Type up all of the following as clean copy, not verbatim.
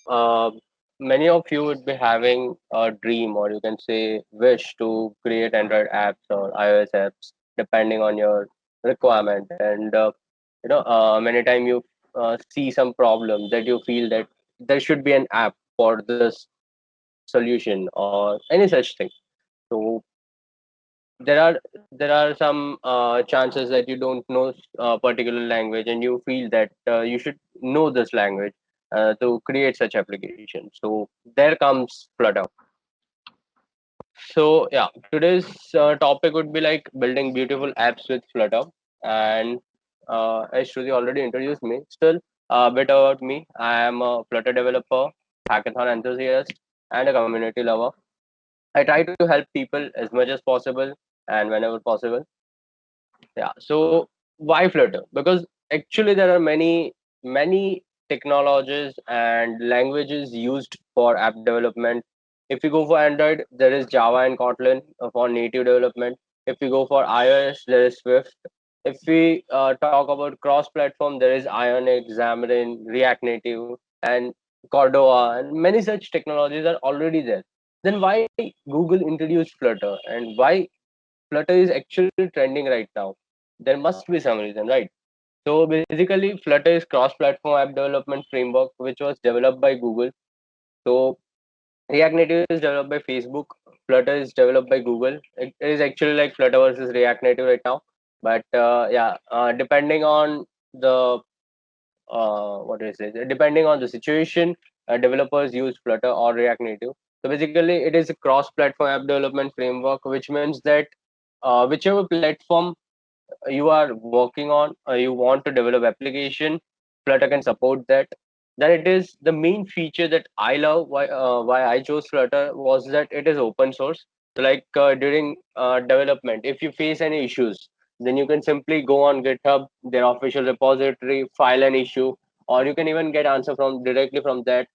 uh, many of you would be having a dream, or you can say wish, to create Android apps or iOS apps, depending on your requirement. And many times you see some problem that you feel that there should be an app for this solution or any such thing. So there are some chances that you don't know a particular language, and you feel that you should know this language to create such application. So there comes Flutter. So yeah, today's topic would be like building beautiful apps with Flutter. And as Shruti already introduced me, still a bit about me. I am a Flutter developer, hackathon enthusiast, and a community lover. I try to help people as much as possible and whenever possible. Yeah. So why Flutter? Because actually there are many technologies and languages used for app development. If you go for Android, there is Java and Kotlin for native development. If you go for iOS, there is Swift. If we talk about cross-platform, there is Ionic, Xamarin, React Native, and Cordova, and many such technologies are already there. Then why Google introduced Flutter, and why Flutter is actually trending right now? There must be some reason, right? So basically, Flutter is cross-platform app development framework which was developed by Google. So React Native is developed by Facebook. Flutter is developed by Google. It is actually like Flutter versus React Native right now. But depending on the what is it? Depending on the situation, developers use Flutter or React Native. So basically, it is a cross-platform app development framework, which means that whichever platform you are working on, you want to develop application, Flutter can support that. Then it is the main feature that I love, why I chose Flutter, was that it is open source. So like during development, if you face any issues, then you can simply go on GitHub, their official repository, file an issue, or you can even get answer from directly from that.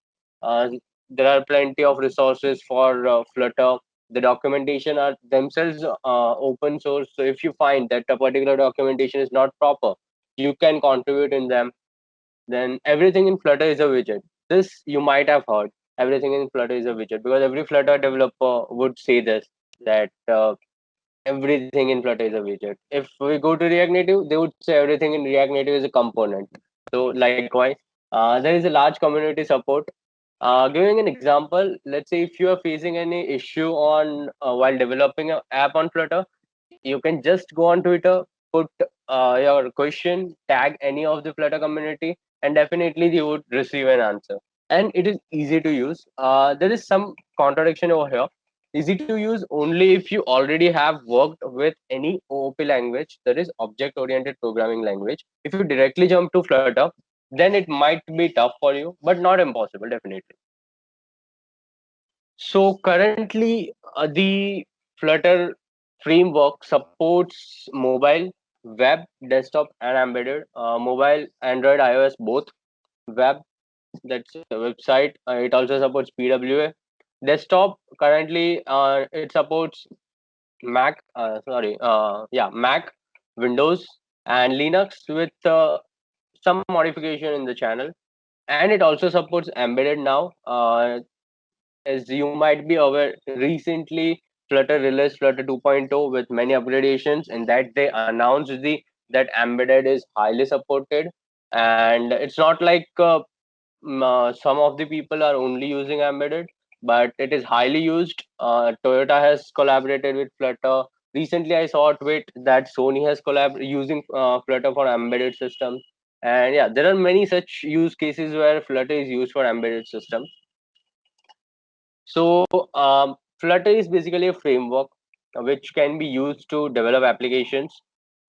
There are plenty of resources for Flutter. The documentation are themselves open source, so if you find that a particular documentation is not proper, you can contribute in them. Then everything in Flutter is a widget. This you might have heard. Everything in Flutter is a widget, because every Flutter developer would say this, that everything in Flutter is a widget. If we go to React Native, they would say everything in React Native is a component. So likewise, there is a large community support. Giving an example, let's say if you are facing any issue on while developing an app on Flutter, you can just go on Twitter, put your question, tag any of the Flutter community, and definitely you would receive an answer. And it is easy to use. There is some contradiction over here. Easy to use only if you already have worked with any OOP language, that is object oriented programming language. If you directly jump to Flutter, then it might be tough for you, but not impossible, definitely. So currently, the Flutter framework supports mobile, web, desktop, and embedded. Mobile, Android, iOS, both. Web, that's a website. It also supports PWA. Desktop, currently, it supports Mac. Mac, Windows, and Linux with some modification in the channel. And it also supports embedded now. As you might be aware, recently Flutter released Flutter 2.0 with many upgradations, and that they announced that embedded is highly supported. And it's not like some of the people are only using embedded, but it is highly used. Toyota has collaborated with Flutter. Recently, I saw a tweet that Sony has collaborated using Flutter for embedded systems. And yeah, there are many such use cases where Flutter is used for embedded systems. So, Flutter is basically a framework which can be used to develop applications,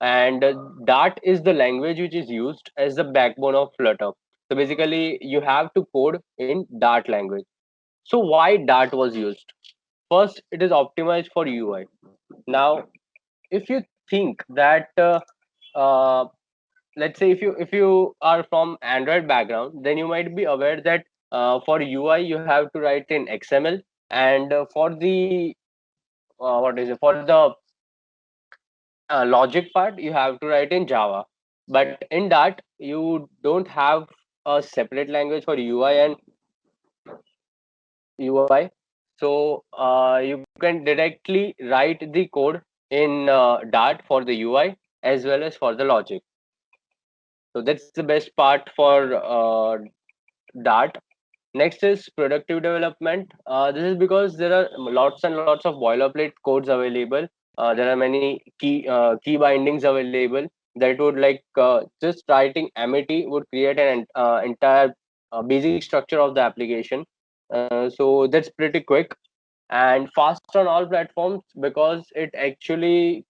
and Dart is the language which is used as the backbone of Flutter. So, basically, you have to code in Dart language. So, why Dart was used? First, it is optimized for UI. Now, if you think that uh, let's say if you are from Android background, then you might be aware that for UI you have to write in XML, and for the what is it for the logic part you have to write in Java. But in that you don't have a separate language for UI and UI. So you can directly write the code in Dart for the UI as well as for the logic. So that's the best part for Dart. Next is productive development. This is because there are lots and lots of boilerplate codes available. There are many key bindings available that would just writing MET would create an entire basic structure of the application. So that's pretty quick and fast on all platforms because it actually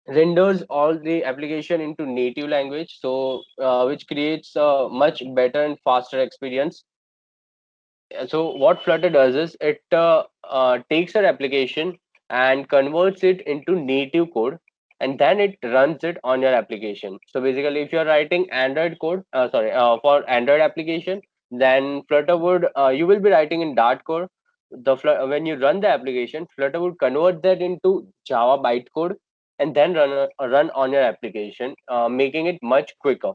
renders all the application into native language, so which creates a much better and faster experience. So what Flutter does is it takes your application and converts it into native code, and then it runs it on your application. So basically, if you're writing Android code, for Android application, then Flutter would you will be writing in Dart code. When you run the application, Flutter would convert that into Java bytecode and then run on your application, making it much quicker.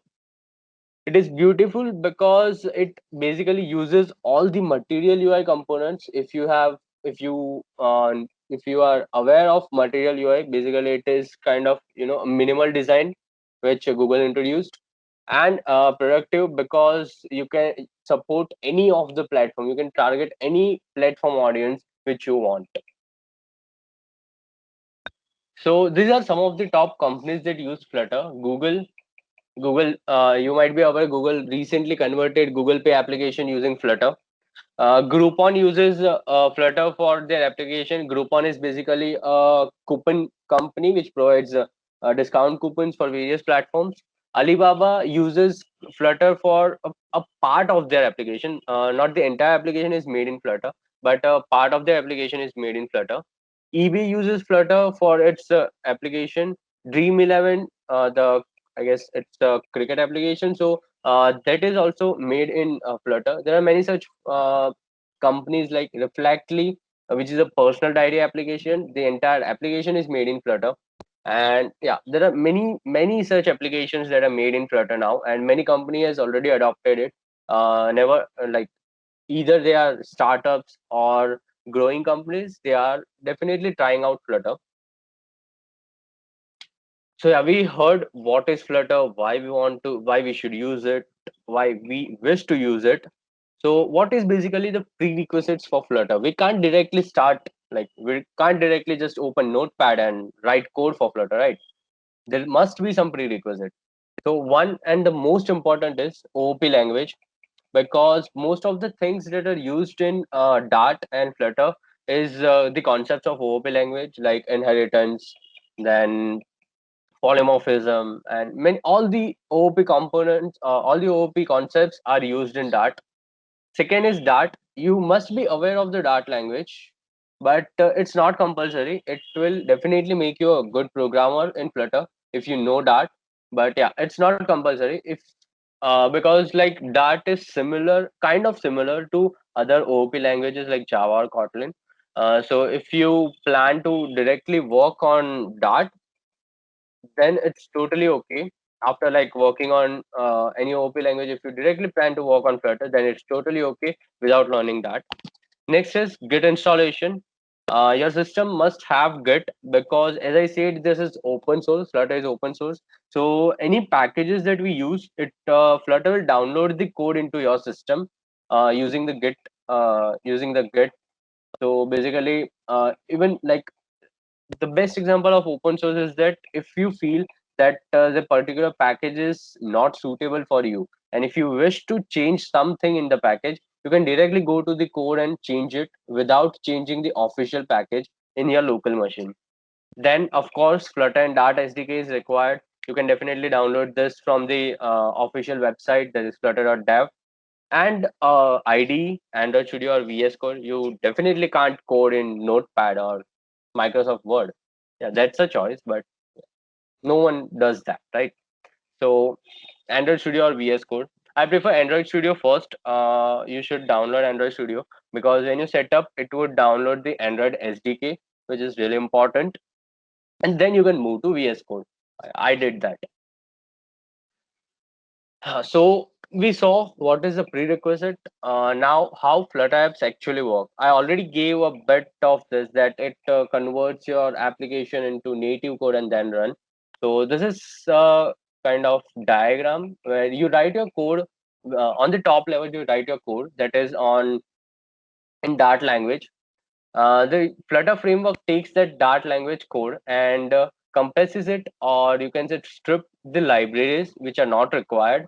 It is beautiful because it basically uses all the material UI components. If you are aware of material UI, basically it is kind of a minimal design which Google introduced, and productive because you can support any of the platform. You can target any platform audience which you want. So these are some of the top companies that use Flutter. Google, you might be aware, Google recently converted Google Pay application using Flutter. Groupon uses Flutter for their application. Groupon is basically a coupon company which provides discount coupons for various platforms. Alibaba uses Flutter for a part of their application. Not the entire application is made in Flutter, but a part of their application is made in Flutter. eBay uses Flutter for its application. Dream 11, the I guess it's a cricket application. So that is also made in Flutter. There are many such companies like Reflectly, which is a personal diary application. The entire application is made in Flutter. And yeah, there are many such applications that are made in Flutter now, and many company has already adopted it. Never like Either they are startups or growing companies, they are definitely trying out Flutter. So yeah, we heard what is Flutter, why we should use it, why we wish to use it. So what is basically the prerequisites for Flutter? We can't directly just open Notepad and write code for Flutter, right? There must be some prerequisite. So one and the most important is OOP language, because most of the things that are used in Dart and Flutter is the concepts of OOP language, like inheritance, then polymorphism, and all the OOP components, all the OOP concepts are used in Dart. Second is Dart. You must be aware of the Dart language, but it's not compulsory. It will definitely make you a good programmer in Flutter if you know Dart. But yeah, it's not compulsory if because like Dart is kind of similar to other OOP languages like Java or Kotlin. So if you plan to directly work on Dart, then it's totally okay. After like working on any OP language, if you directly plan to work on Flutter, then it's totally okay without learning that. Next is Git installation. Your system must have Git because, as I said, this is open source. Flutter is open source. So any packages that we use, Flutter will download the code into your system using the Git. Using the Git. So basically, even like the best example of open source is that if you feel that the particular package is not suitable for you, and if you wish to change something in the package, you can directly go to the code and change it without changing the official package in your local machine. Then of course Flutter and Dart SDK is required. You can definitely download this from the official website, that is flutter.dev. And IDE, Android Studio or VS Code, you definitely can't code in Notepad or Microsoft Word. Yeah, that's a choice, but no one does that, right? So Android Studio or VS Code. I prefer Android Studio first. You should download Android Studio because when you set up, it would download the Android SDK, which is really important, and then you can move to VS Code. I did that. So we saw what is the prerequisite. Now, how Flutter apps actually work. I already gave a bit of this, that it converts your application into native code and then run. So this is kind of diagram where you write your code on the top level. You write your code that is on in Dart language. The Flutter framework takes that Dart language code and compresses it, or you can say strip the libraries which are not required.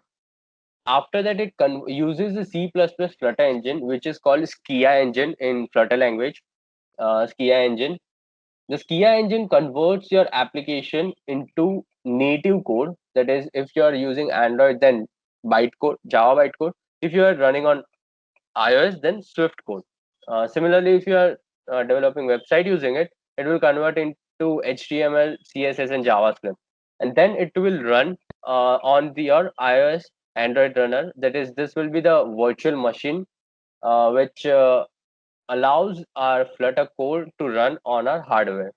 After that, it uses the C++ Flutter engine, which is called Skia engine in Flutter language. Skia engine. The Skia engine converts your application into native code. That is, if you are using Android, then bytecode, Java bytecode. If you are running on iOS, then Swift code. Similarly, if you are developing website using it, it will convert into HTML, CSS, and JavaScript, and then it will run on your iOS Android runner. That is, this will be the virtual machine which allows our Flutter code to run on our hardware.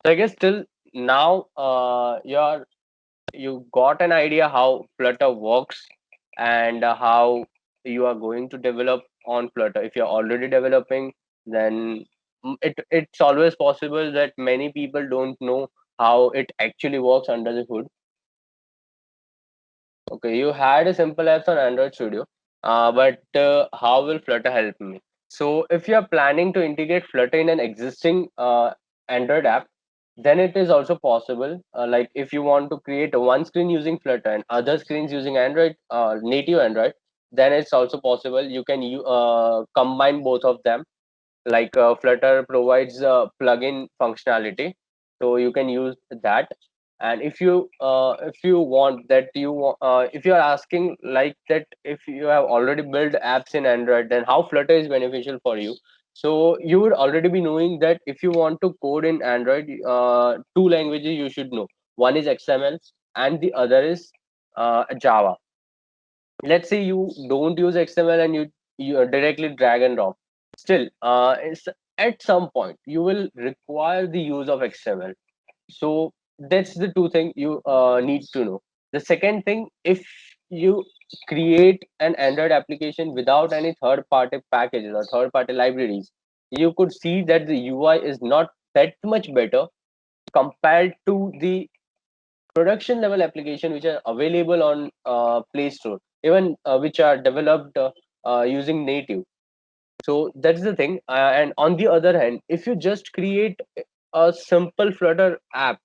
So I guess till now, you got an idea how Flutter works and how you are going to develop on Flutter. If you're already developing, then it's always possible that many people don't know how it actually works under the hood. Okay, you had a simple apps on Android Studio, but how will Flutter help me? So, if you are planning to integrate Flutter in an existing Android app, then it is also possible. Like if you want to create one screen using Flutter and other screens using Android, native Android, then it's also possible. You can combine both of them. Like Flutter provides a plugin functionality, so you can use that. And if you want that, if you are asking like that, if you have already built apps in Android, then how Flutter is beneficial for you. So you would already be knowing that if you want to code in Android, two languages you should know. One is XML and the other is Java. Let's say you don't use XML and you directly drag and drop. Still, at some point you will require the use of XML. So that's the two things you need to know. The second thing, if you create an Android application without any third party packages or third party libraries, you could see that the UI is not that much better compared to the production level application which are available on Play Store, even which are developed using native. So that's the thing. And on the other hand, if you just create a simple Flutter app,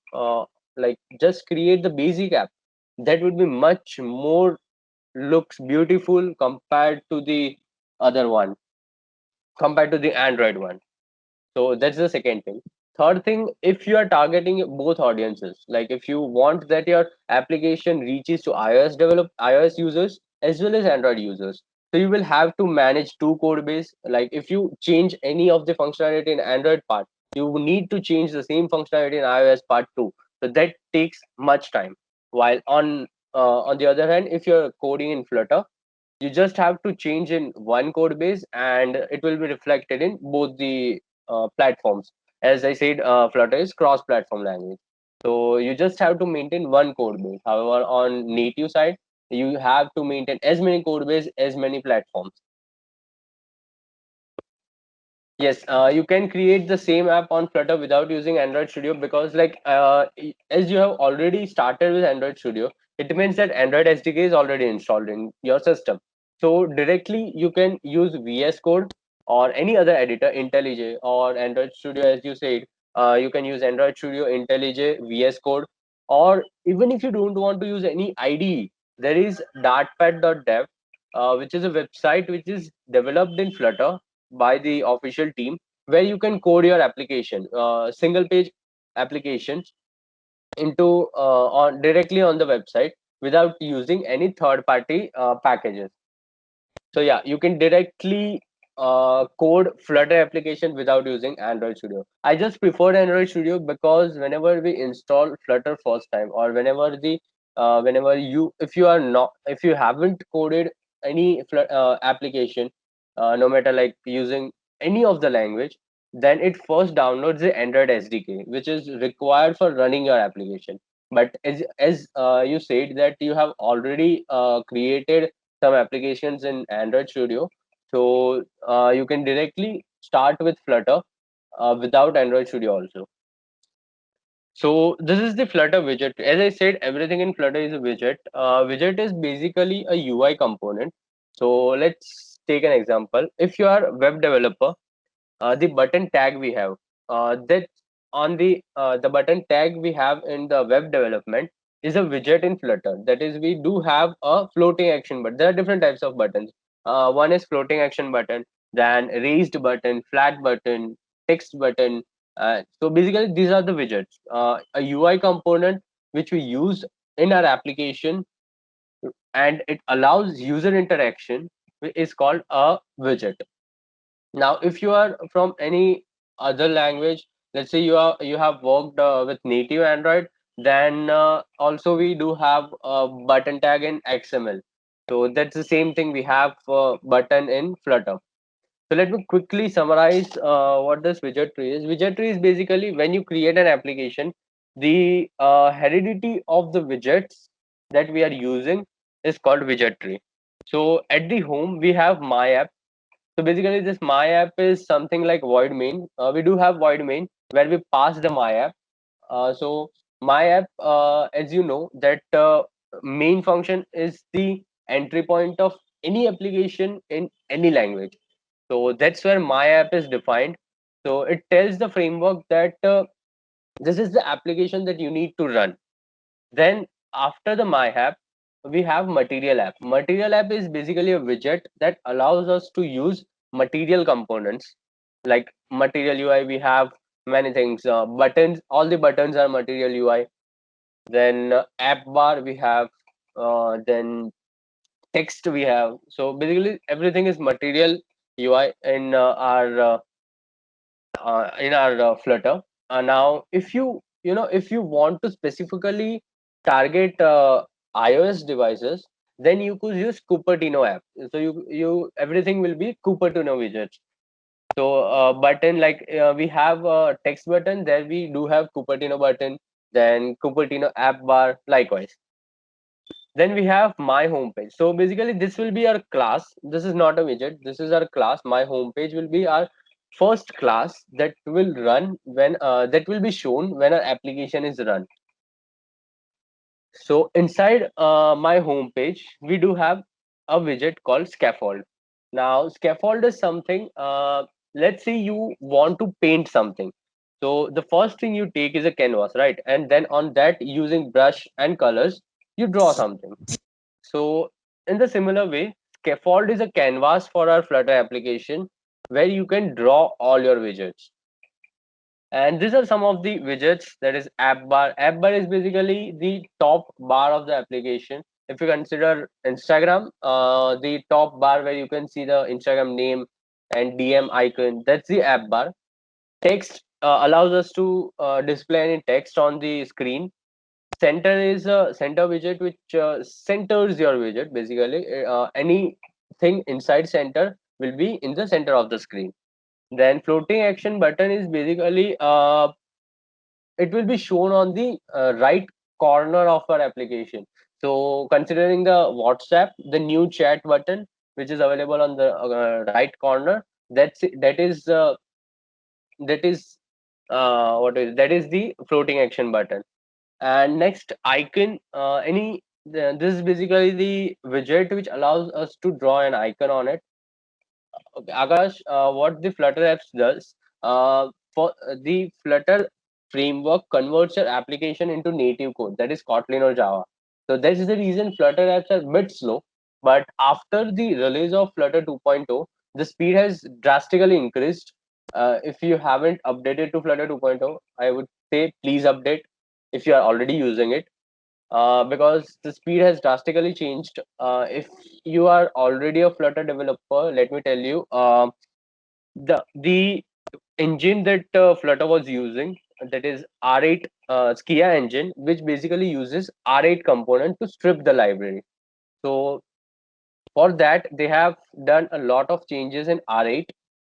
like just create the basic app, that would be much more looks beautiful compared to the other one, compared to the Android one. So that's the second thing. Third thing, if you are targeting both audiences, like if you want that your application reaches to iOS users as well as Android users, so you will have to manage two code base. Like if you change any of the functionality in Android part, you need to change the same functionality in iOS part too. So that takes much time. While on the other hand, if you're coding in Flutter, you just have to change in one code base and it will be reflected in both the platforms. As I said, Flutter is cross platform language, so you just have to maintain one code base. However, on native side, you have to maintain as many code base as many platforms. Yes, you can create the same app on Flutter without using Android Studio, because like as you have already started with Android Studio, it means that Android SDK is already installed in your system. So directly you can use VS Code or any other editor, IntelliJ or Android Studio, as you said. You can use Android Studio, IntelliJ, VS Code, or even if you don't want to use any IDE, there is Dartpad.dev, which is a website which is developed in Flutter by the official team, where you can code your application, single page applications into on directly on the website without using any third party packages. So yeah, you can directly code Flutter application without using Android Studio. I just prefer Android Studio because whenever we install Flutter first time, or whenever you if you are not if you haven't coded any application, no matter like using any of the language, then it first downloads the Android SDK, which is required for running your application. But as you said that you have already created some applications in Android Studio, so you can directly start with Flutter without Android Studio also. So this is the Flutter widget. As I said, everything in Flutter is a widget. Widget is basically a UI component. So let's take an example. If you are a web developer, the button tag we have, that on the button tag we have in the web development is a widget in Flutter. That is, we do have a floating action, but there are different types of buttons. One is floating action button, then raised button, flat button, text button. So basically these are the widgets, a UI component which we use in our application, and it allows user interaction, is called a widget. Now if you are from any other language, let's say you have worked with native Android, then also we do have a button tag in XML. So that's the same thing we have button in Flutter. So let me quickly summarize what this widget tree is. Widget tree is basically when you create an application, the heredity of the widgets that we are using is called widget tree. So at the home we have my app. So basically, this my app is something like void main. We do have void main where we pass the my app. So my app, as you know, that main function is the entry point of any application in any language. So that's where my app is defined. So it tells the framework that this is the application that you need to run. Then after the my app, we have material app. Material app is basically a widget that allows us to use material components. Like material UI, we have many things. Buttons, all the buttons are material UI. Then app bar we have. Then text we have. So basically everything is material UI in our Flutter. Now, if if you want to specifically target iOS devices, then you could use Cupertino app. So you everything will be Cupertino widgets. So button, like we have a text button, there we do have Cupertino button, then Cupertino app bar likewise. Then we have my homepage. So basically this will be our class. This is not a widget, this is our class. My homepage will be our first class that will run when that will be shown when our application is run. So inside my homepage we do have a widget called scaffold. Now scaffold is something, let's say you want to paint something. So the first thing you take is a canvas, right? And then on that, using brush and colors, you draw something. So in the similar way, scaffold is a canvas for our Flutter application where you can draw all your widgets. And these are some of the widgets. That is app bar. App bar is basically the top bar of the application. If you consider Instagram, the top bar where you can see the Instagram name and DM icon, that's the app bar. Text allows us to display any text on the screen. Center is a center widget which centers your widget. Basically anything inside center will be in the center of the screen. Then floating action button is basically it will be shown on the right corner of our application. So considering the WhatsApp, the new chat button which is available on the right corner, that is what is that is the floating action button. And next icon, this is basically the widget which allows us to draw an icon on it. Okay, Akash, what the Flutter apps does, for the Flutter framework converts your application into native code, that is Kotlin or Java. So that is the reason Flutter apps are a bit slow. But after the release of Flutter 2.0, the speed has drastically increased. If you haven't updated to Flutter 2.0, I would say please update if you are already using it, because the speed has drastically changed. If you are already a Flutter developer, let me tell you, the engine that Flutter was using, that is R8 Skia engine, which basically uses R8 component to strip the library. So for that, they have done a lot of changes in R8,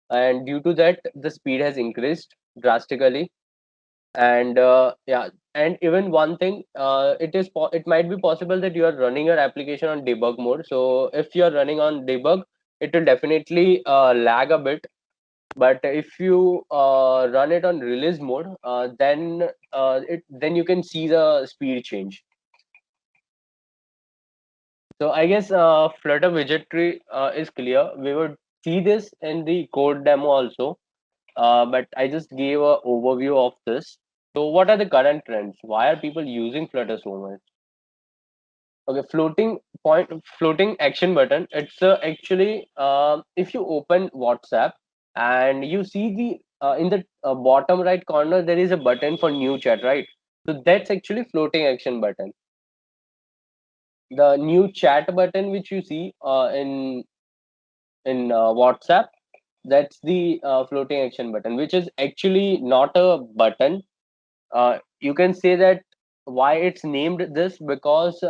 and due to that, the speed has increased drastically. And yeah, and even one thing, it might be possible that you are running your application on debug mode. So if you are running on debug, it will definitely lag a bit. But if you run it on release mode, then you can see the speed change. So I guess Flutter widget tree is clear. We would see this in the code demo also, but I just gave a overview of this. So what are the current trends? Why are people using Flutter so much? Okay, floating action button. It's actually if you open WhatsApp and you see the in the bottom right corner there is a button for new chat, right? So that's actually floating action button. The new chat button which you see in WhatsApp, that's the floating action button, which is actually not a button. You can say that why it's named this, because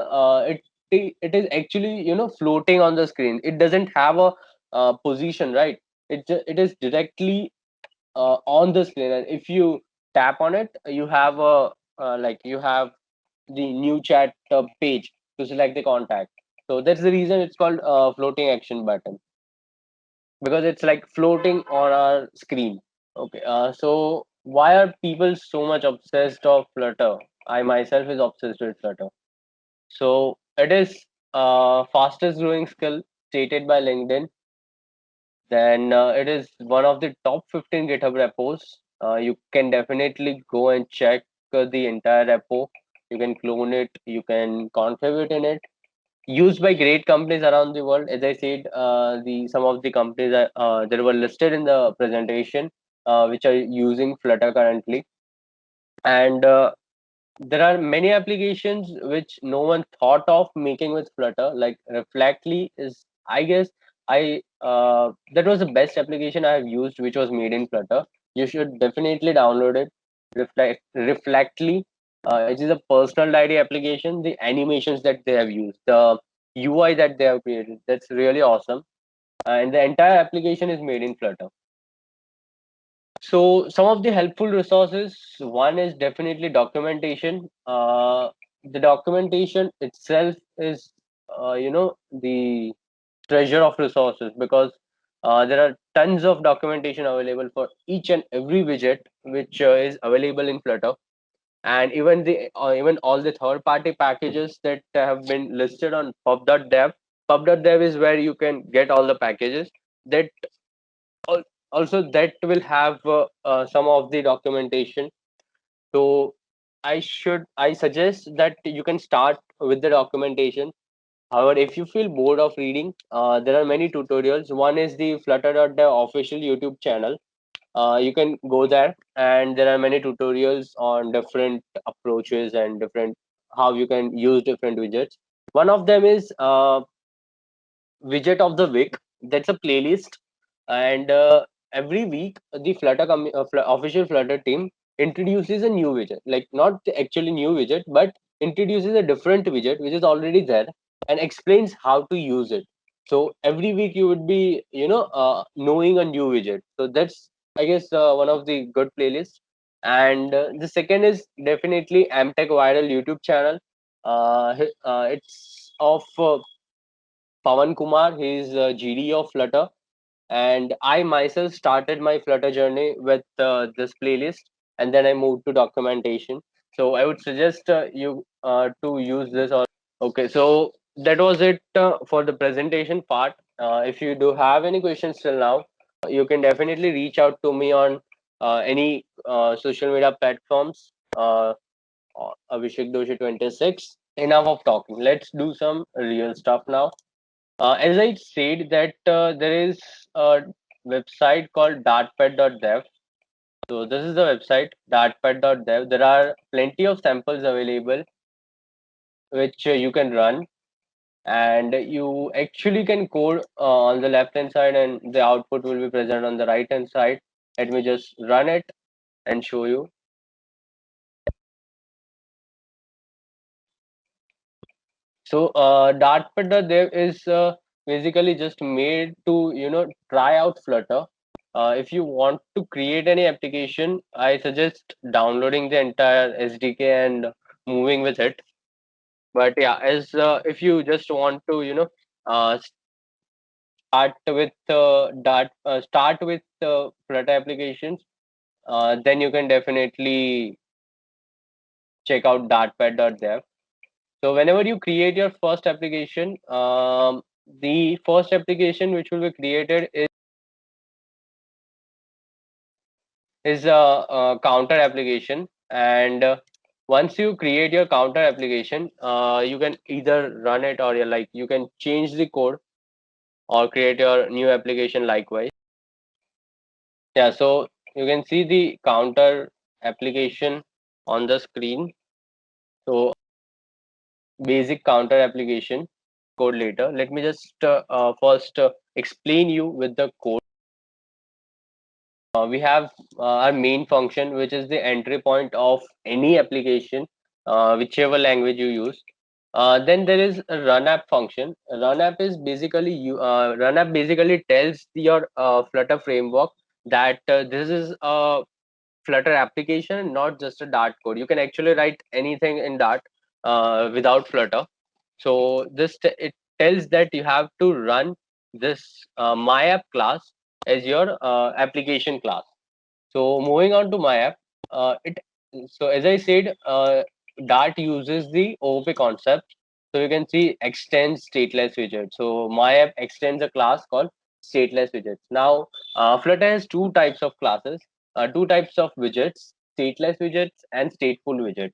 it is actually floating on the screen. It doesn't have a position, right? It is directly on the screen, and if you tap on it, you have a you have the new chat page to select the contact. So that's the reason it's called floating action button, because it's like floating on our screen. Okay, so why are people so much obsessed of Flutter? I myself is obsessed with Flutter. So it is fastest growing skill stated by LinkedIn. Then it is one of the top 15 GitHub repos. You can definitely go and check the entire repo. You can clone it. You can contribute in it. Used by great companies around the world. As I said, the some of the companies that were listed in the presentation, which are using Flutter currently, and there are many applications which no one thought of making with Flutter. Like Reflectly is, I guess, I that was the best application I have used, which was made in Flutter. You should definitely download it. Reflectly, it is a personal diary application. The animations that they have used, the UI that they have created, that's really awesome. And the entire application is made in Flutter. So some of the helpful resources, one is definitely documentation. The documentation itself is, the treasure of resources, because there are tons of documentation available for each and every widget which is available in Flutter, and even all the third-party packages that have been listed on pub.dev. Pub.dev is where you can get all the packages that also that will have some of the documentation. So I suggest that you can start with the documentation. However, if you feel bored of reading, there are many tutorials. One is the flutter.dev official YouTube channel. You can go there, and there are many tutorials on different approaches and different how you can use different widgets. One of them is widget of the week. That's a playlist, and every week the official Flutter team introduces a new widget, like not the actually new widget, but introduces a different widget which is already there and explains how to use it. So every week you would be knowing a new widget. So that's, I guess, one of the good playlists. And the second is definitely Amtech Viral YouTube channel. It's of Pawan Kumar. He's GD of Flutter, and I myself started my Flutter journey with this playlist, and then I moved to documentation. So I would suggest you to use this. Or okay, so that was it for the presentation part. If you do have any questions till now, you can definitely reach out to me on any social media platforms. Abhishek Doshi 26. Enough of talking. Let's do some real stuff now. As I said that there is a website called dartpad.dev. So this is the website dartpad.dev. There are plenty of samples available which you can run, and you actually can code on the left hand side, and the output will be present on the right hand side. Let me just run it and show you. So dartpad.dev is basically just made to try out Flutter. if you want to create any application, I suggest downloading the entire SDK and moving with it. But yeah, as if you just want to, start with Flutter applications, then you can definitely check out dartpad.dev. So whenever you create your first application, the first application which will be created is a counter application, and once you create your counter application, you can either run it, or you can change the code or create your new application likewise. Yeah, so you can see the counter application on the screen. So basic counter application code later. Let me just first explain you with the code. We have our main function, which is the entry point of any application, whichever language you use. Then there is a run app function. Run app basically tells your Flutter framework that this is a Flutter application, not just a Dart code. You can actually write anything in Dart without Flutter. So it tells that you have to run this my app class as your application class. So moving on to my app, it so as I said, Dart uses the OOP concept. So you can see extends stateless widget. So my app extends a class called stateless widgets. Now Flutter has two types of classes, two types of widgets: stateless widgets and stateful widgets.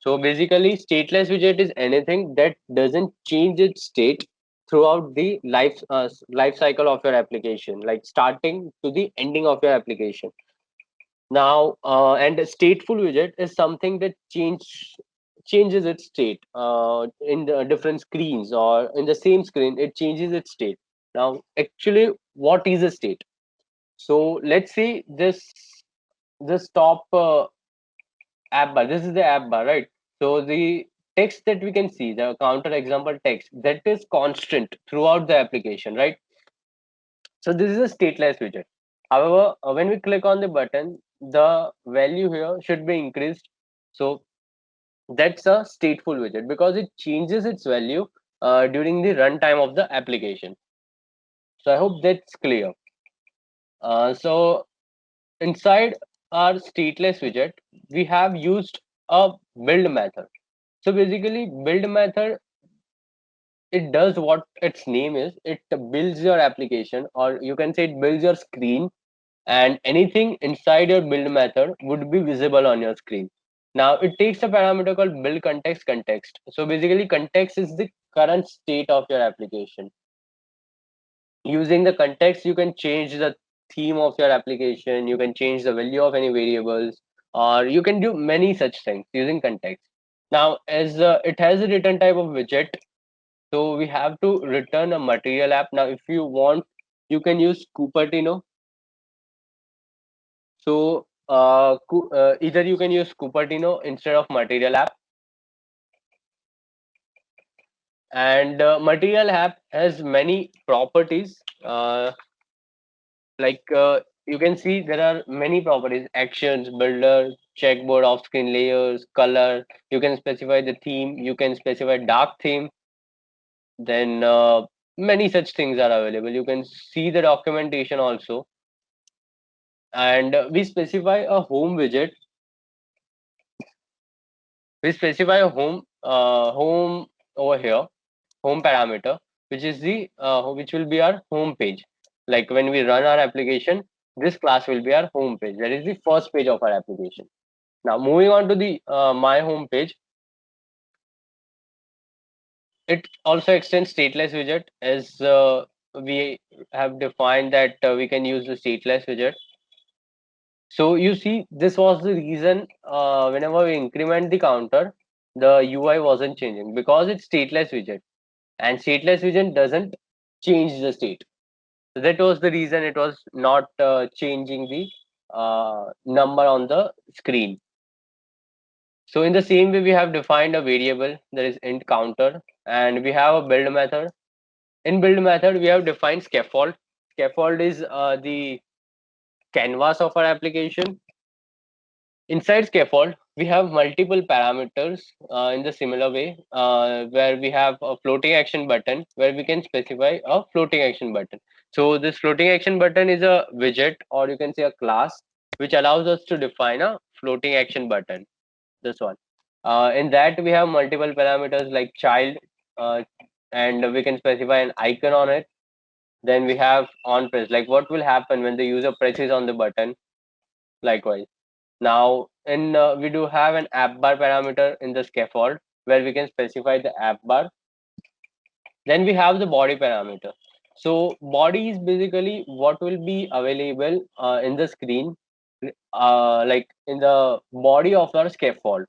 So basically, stateless widget is anything that doesn't change its state throughout the life cycle of your application, like starting to the ending of your application. Now, and a stateful widget is something that changes its state in the different screens, or in the same screen it changes its state. Now, actually, what is a state? So let's say this top app bar. This is the app bar, right? So the text that we can see, the counter example text, that is constant throughout the application, right? So this is a stateless widget. However, when we click on the button, the value here should be increased. So that's a stateful widget because it changes its value during the runtime of the application. So I hope that's clear. So inside our stateless widget, we have used a build method. So basically, build method, it does what its name is. It builds your application, or you can say it builds your screen, and anything inside your build method would be visible on your screen. Now it takes a parameter called build context. So basically, context is the current state of your application. Using the context, you can change the theme of your application, you can change the value of any variables, or you can do many such things using context. Now, as it has a return type of widget, so we have to return a material app. Now if you want, you can use Cupertino. So either you can use Cupertino instead of material app, and material app has many properties. You can see there are many properties: actions, builder, checkboard, off-screen layers, color. You can specify the theme, you can specify dark theme. Then many such things are available. You can see the documentation also. And we specify a home widget. We specify a home over here, home parameter, which is the which will be our home page. Like when we run our application, this class will be our home page. That is the first page of our application. Now moving on to the my home page, it also extends stateless widget, as we have defined that we can use the stateless widget. So you see, this was the reason whenever we increment the counter, the UI wasn't changing because it's stateless widget, and stateless widget doesn't change the state. So that was the reason it was not changing the number on the screen. So in the same way, we have defined a variable that is int counter, and we have a build method. In build method, we have defined scaffold. Scaffold is the canvas of our application. Inside scaffold, we have multiple parameters in the similar way, where we have a floating action button where we can specify a floating action button. So this floating action button is a widget, or you can say a class, which allows us to define a floating action button. This one. In that we have multiple parameters like child, uh, and we can specify an icon on it. Then we have on press, like what will happen when the user presses on the button. Likewise. Now, we do have an app bar parameter in the scaffold where we can specify the app bar. Then we have the body parameter. So body is basically what will be available in the screen, like in the body of our scaffold.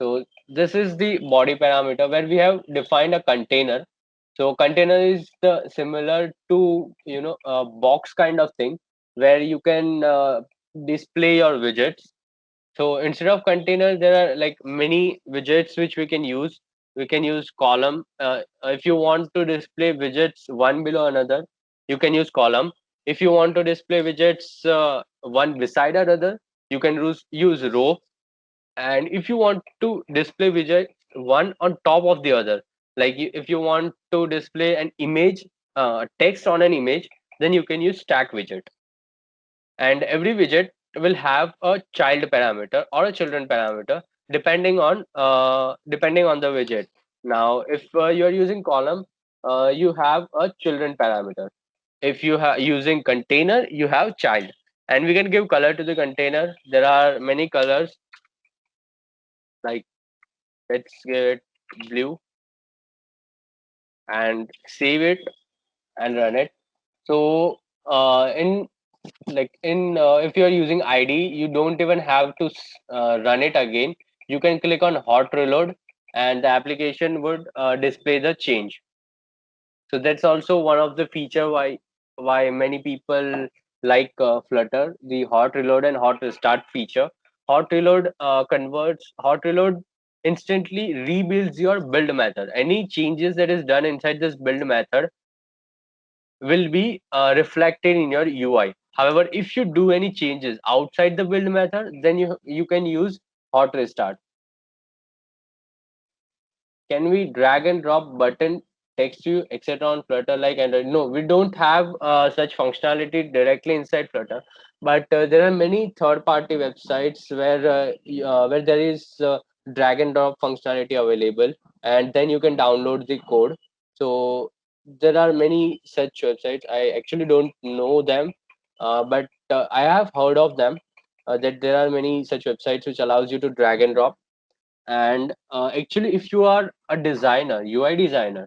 So this is the body parameter where we have defined a container. So container is the similar to a box kind of thing where you can display your widgets. So instead of container, there are like many widgets which we can use. We can use column. If you want to display widgets one below another, you can use column. If you want to display widgets one beside another, you can use row. And if you want to display widget one on top of the other, like if you want to display an image, text on an image, then you can use stack widget. And every widget will have a child parameter or a children parameter depending on the widget. Now if you are using column, you have a children parameter. If you are using container, you have child. And we can give color to the container. There are many colors, like let's give it blue and save it and run it. So in like in if you are using id, you don't even have to run it again. You can click on hot reload and the application would display the change. So that's also one of the feature why many people like Flutter, the hot reload and hot restart feature. Hot reload instantly rebuilds your build method. Any changes that is done inside this build method will be reflected in your UI. However, if you do any changes outside the build method, then you can use hot restart. Can we drag and drop button text view etc on Flutter like Android? No, we don't have such functionality directly inside Flutter, but there are many third-party websites where there is drag and drop functionality available, and then you can download the code. So there are many such websites. I actually don't know them, but I have heard of them. That there are many such websites which allows you to drag and drop. And actually if you are a designer, UI designer,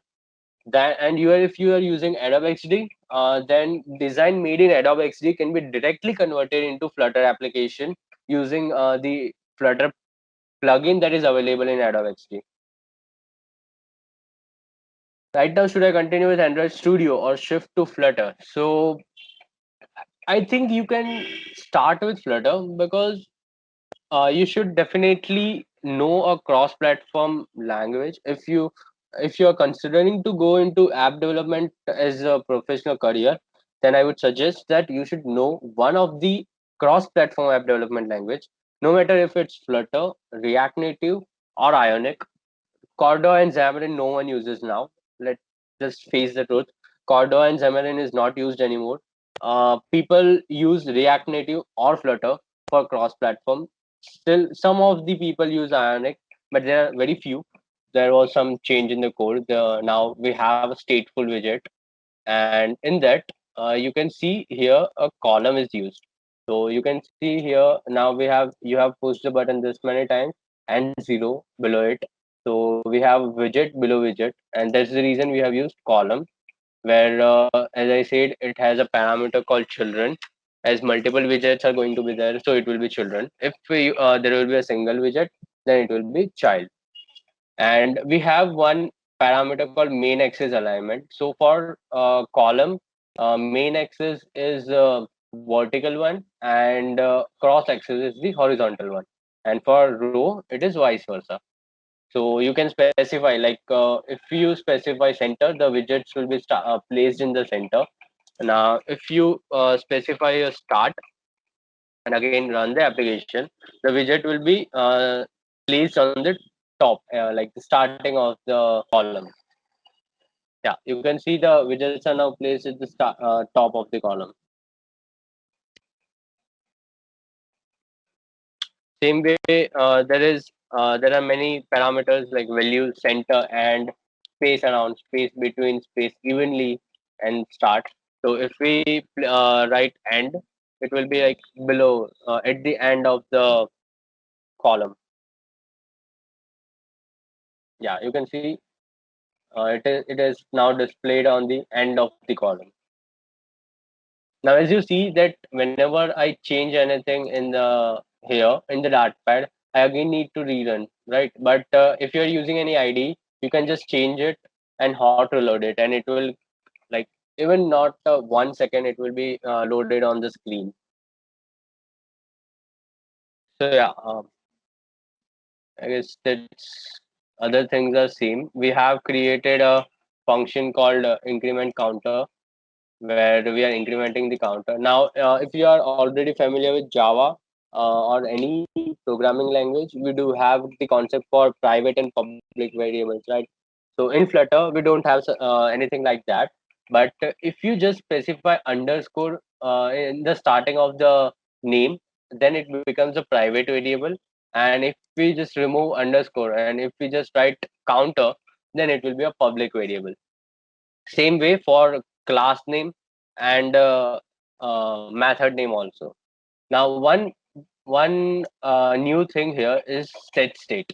that and if you are using Adobe XD, then design made in Adobe XD can be directly converted into Flutter application using the Flutter plugin that is available in Adobe XD. Right now, should I continue with Android Studio or shift to Flutter? So I think you can start with Flutter because you should definitely know a cross-platform language. If you are considering to go into app development as a professional career, then I would suggest that you should know one of the cross-platform app development language, no matter if it's Flutter, React Native, or Ionic. Corda and Xamarin no one uses now. Let's just face the truth. Corda and Xamarin is not used anymore. People use React Native or Flutter for cross-platform. Still, some of the people use Ionic, but there are very few. There was some change in the code. Now we have a stateful widget, and in that you can see here a column is used. So you can see here now you have pushed the button this many times and zero below it. So we have widget below widget, and that's the reason we have used column, where as I said, it has a parameter called children. As multiple widgets are going to be there, so it will be children. If there will be a single widget, then it will be child. And we have one parameter called main axis alignment. So for column, main axis is vertical one, and cross axis is the horizontal one. And for row, it is vice versa. So you can specify, like if you specify center, the widgets will be placed in the center. Now if you specify a start, and again run the application, the widget will be placed on the top, like the starting of the column. Yeah, you can see the widgets are now placed at the top of the column. Same way, there are many parameters like value, center, and space around, space between, space evenly, and start. So if we write end, it will be like below, at the end of the column. Yeah, you can see it is now displayed on the end of the column. Now, as you see that whenever I change anything in the here in the Dartpad, I again need to rerun, right? But if you're using any ID, you can just change it and hot reload it, and it will, like, even not 1 second, it will be loaded on the screen. So yeah, I guess that's other things are same. We have created a function called increment counter where we are incrementing the counter. Now, if you are already familiar with Java or any programming language, we do have the concept for private and public variables, right? So in Flutter, we don't have anything like that. But if you just specify underscore in the starting of the name, then it becomes a private variable. And if we just remove underscore and if we just write counter, then it will be a public variable. Same way for class name and method name also. Now, one new thing here is set state.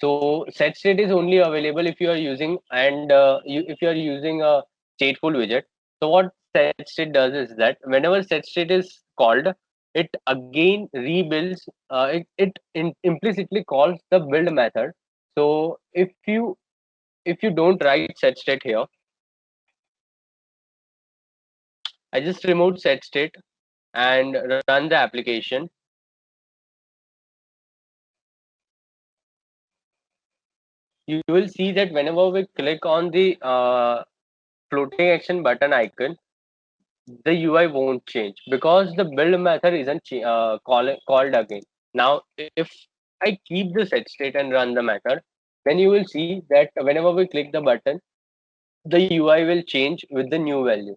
So set state is only available if you are using if you are using a stateful widget. So what set state does is that whenever set state is called, it again rebuilds. It implicitly calls the build method. So if you don't write set state here, I just removed set state and run the application. You will see that whenever we click on the floating action button icon, the UI won't change because the build method isn't called again. Now, if I keep the set state and run the method, then you will see that whenever we click the button, the UI will change with the new value.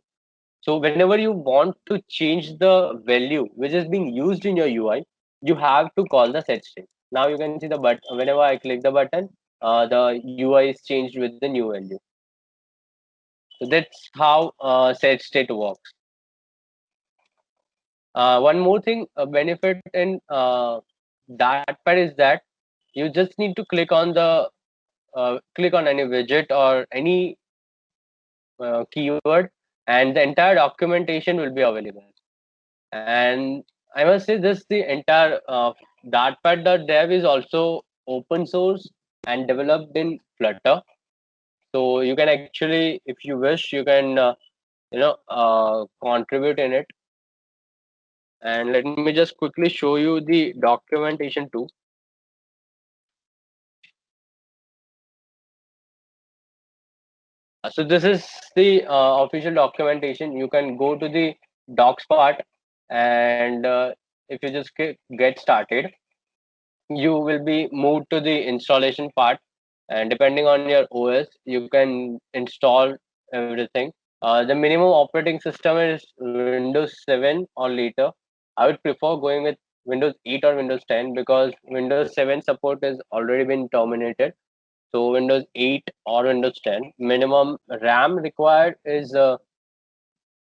So whenever you want to change the value which is being used in your UI, you have to call the set state. Now you can see the but whenever I click the button, the UI is changed with the new value. So that's how set state works. One more thing, a benefit in that part is that you just need to click on any widget or any keyword, and the entire documentation will be available. And I must say this: the entire Dartpad.dev is also open source and developed in Flutter. So you can actually, if you wish, you can contribute in it. And let me just quickly show you the documentation too. So this is the official documentation. You can go to the docs part, and if you just get started, you will be moved to the installation part, and depending on your OS, you can install everything. The minimum operating system is Windows 7 or later. I would prefer going with Windows 8 or Windows 10 because Windows 7 support has already been terminated. So Windows 8 or Windows 10. Minimum RAM required is 4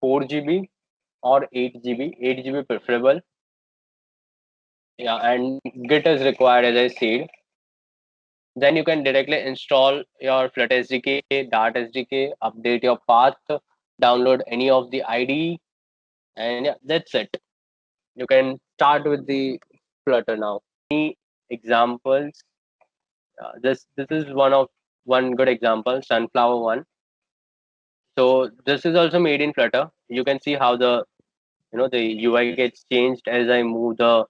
GB or 8 GB. 8 GB preferable. Yeah, and Git is required, as I said. Then you can directly install your Flutter SDK, Dart SDK, update your path, download any of the IDE, and yeah, that's it. You can start with the Flutter now. Any examples? This is one good example, Sunflower one. So this is also made in Flutter. You can see how the UI gets changed as I move the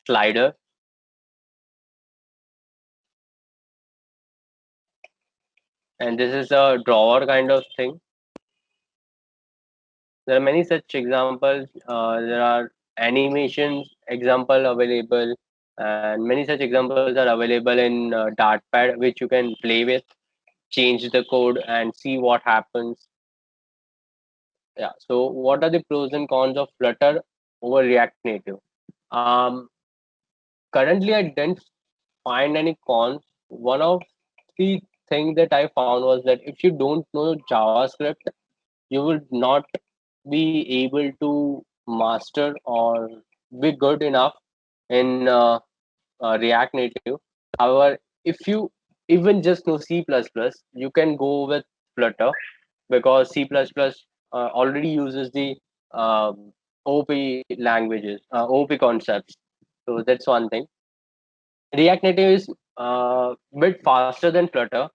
slider. And this is a drawer kind of thing. There are many such examples. There are animations example available, and many such examples are available in Dartpad, which you can play with, change the code, and see what happens. Yeah. So, what are the pros and cons of Flutter over React Native? Um, Currently, I didn't find any cons. One of the things that I found was that if you don't know JavaScript, you would not be able to master or be good enough in React Native. However, if you even just know C++, you can go with Flutter because C++ already uses the OP languages, OP concepts. So that's one thing. React Native is bit faster than Flutter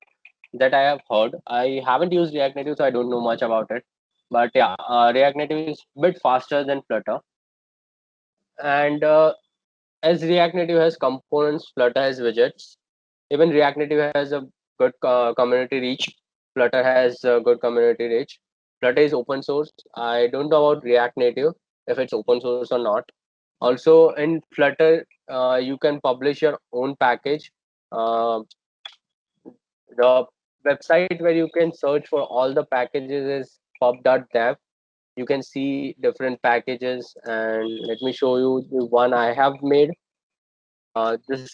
that I have heard. I haven't used React Native, so I don't know much about it. But yeah, React Native is bit faster than Flutter. And as React Native has components, Flutter has widgets. Even React Native has a good community reach. Flutter has a good community reach. Flutter is open source. I don't know about React Native if it's open source or not. Also, in Flutter, you can publish your own package. Uh, the website where you can search for all the packages is pub.dev. You can see different packages, and let me show you the one I have made. This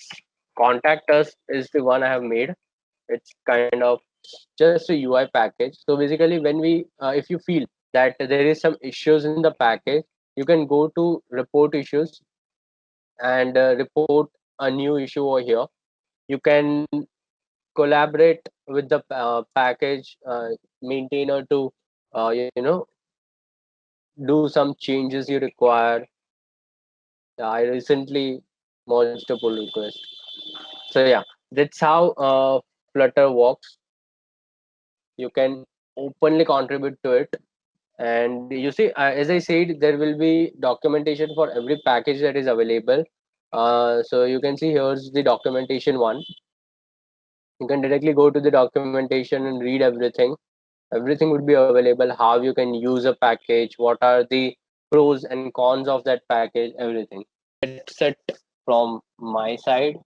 contact us is the one I have made. It's kind of just a UI package. So basically, when we if you feel that there is some issues in the package, you can go to report issues and report a new issue over here. You can collaborate with the package maintainer to you know, do some changes you require. I recently merged a pull request. So yeah, that's how Flutter works. You can openly contribute to it, and you see, as I said, there will be documentation for every package that is available. So you can see here's the documentation one. You can directly go to the documentation and read everything. Everything would be available, how you can use a package, what are the pros and cons of that package, everything. That's it from my side.